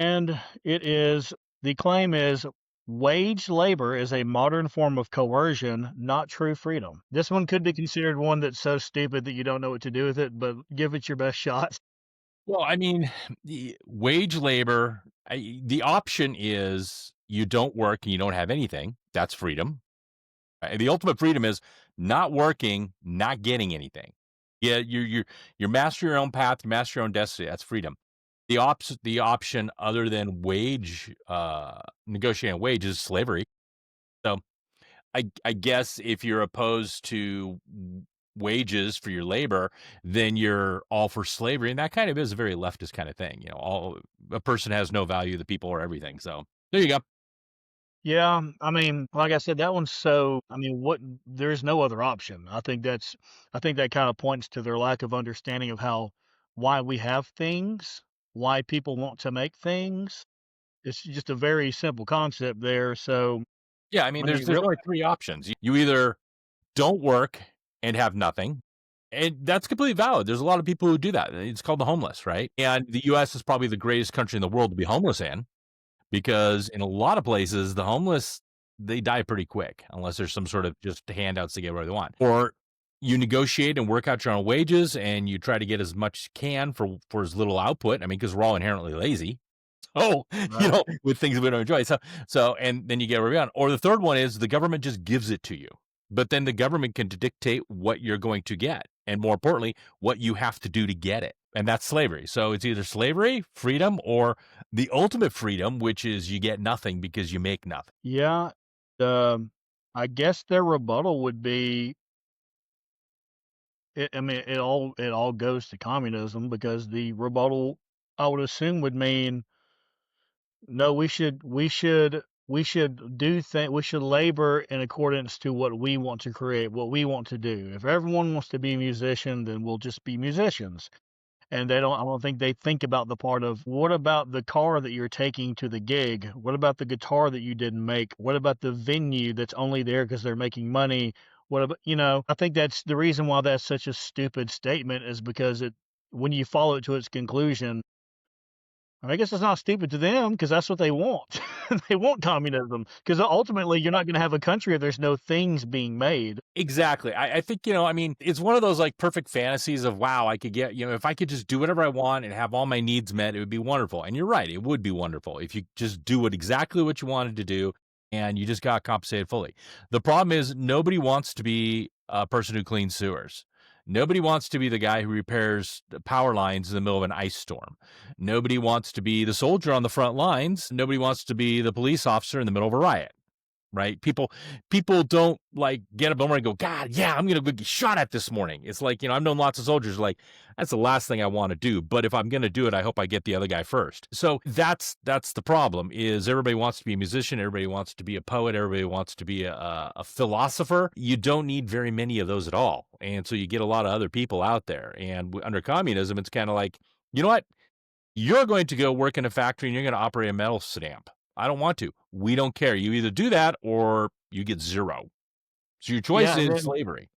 And the claim is wage labor is a modern form of coercion, not true freedom. This one could be considered one that's so stupid that you don't know what to do with it, but give it your best shot. Well, I mean, the wage labor, the option is you don't work and you don't have anything. That's freedom. The ultimate freedom is not working, not getting anything. Yeah, you're master your own path, you master your own destiny. That's freedom. The option other than negotiating wage is slavery. So I guess if you're opposed to wages for your labor, then you're all for slavery, and that kind of is a very leftist kind of thing. All a person has no value, the people are everything. So there you go. Yeah, I mean, like I said, that one's so I mean, what there's no other option. I think that kind of points to their lack of understanding of how why we have things, why people want to make things. It's just a very simple concept there. So, Yeah, I mean, I mean, there's really, only three options. You either don't work and have nothing, and that's completely valid. There's a lot of people who do that. It's called the homeless, right? And the U.S. is probably the greatest country in the world to be homeless in. Because in a lot of places, the homeless, they die pretty quick unless there's some sort of just handouts to get where they want. Or you negotiate and work out your own wages and you try to get as much as you can for as little output. I mean, because we're all inherently lazy. Oh, right? with things we don't enjoy. So and then you get where we are. Or the third one is the government just gives it to you. But then the government can dictate what you're going to get. And more importantly, what you have to do to get it. And that's slavery. So it's either slavery, freedom, or the ultimate freedom, which is you get nothing because you make nothing. Yeah. I guess their rebuttal would be, I mean, it all goes to communism because the rebuttal I would assume would mean no, we should labor in accordance to what we want to create, what we want to do. If everyone wants to be a musician, then we'll just be musicians. And I don't think they think about the part of what about the car that you're taking to the gig? What about the guitar that you didn't make? What about the venue that's only there because they're making money? What about, I think that's the reason why that's such a stupid statement is because when you follow it to its conclusion, I guess it's not stupid to them because that's what they want. They want communism because ultimately you're not going to have a country if there's no things being made. Exactly. I think, I mean, it's one of those like perfect fantasies of, wow, I could get, if I could just do whatever I want and have all my needs met, it would be wonderful. And you're right. It would be wonderful if you just do exactly what you wanted to do and you just got compensated fully. The problem is nobody wants to be a person who cleans sewers. Nobody wants to be the guy who repairs the power lines in the middle of an ice storm. Nobody wants to be the soldier on the front lines. Nobody wants to be the police officer in the middle of a riot. Right? People don't like get up in the morning and go, God, yeah, I'm gonna go get shot at this morning. It's like, I've known lots of soldiers like, that's the last thing I want to do. But if I'm gonna do it, I hope I get the other guy first. So that's the problem is everybody wants to be a musician, everybody wants to be a poet, everybody wants to be a philosopher. You don't need very many of those at all. And so you get a lot of other people out there. And under communism, it's kind of like, you know what? You're going to go work in a factory and you're going to operate a metal stamp. I don't want to. We don't care. You either do that or you get zero. So your choice Yeah, and is then slavery.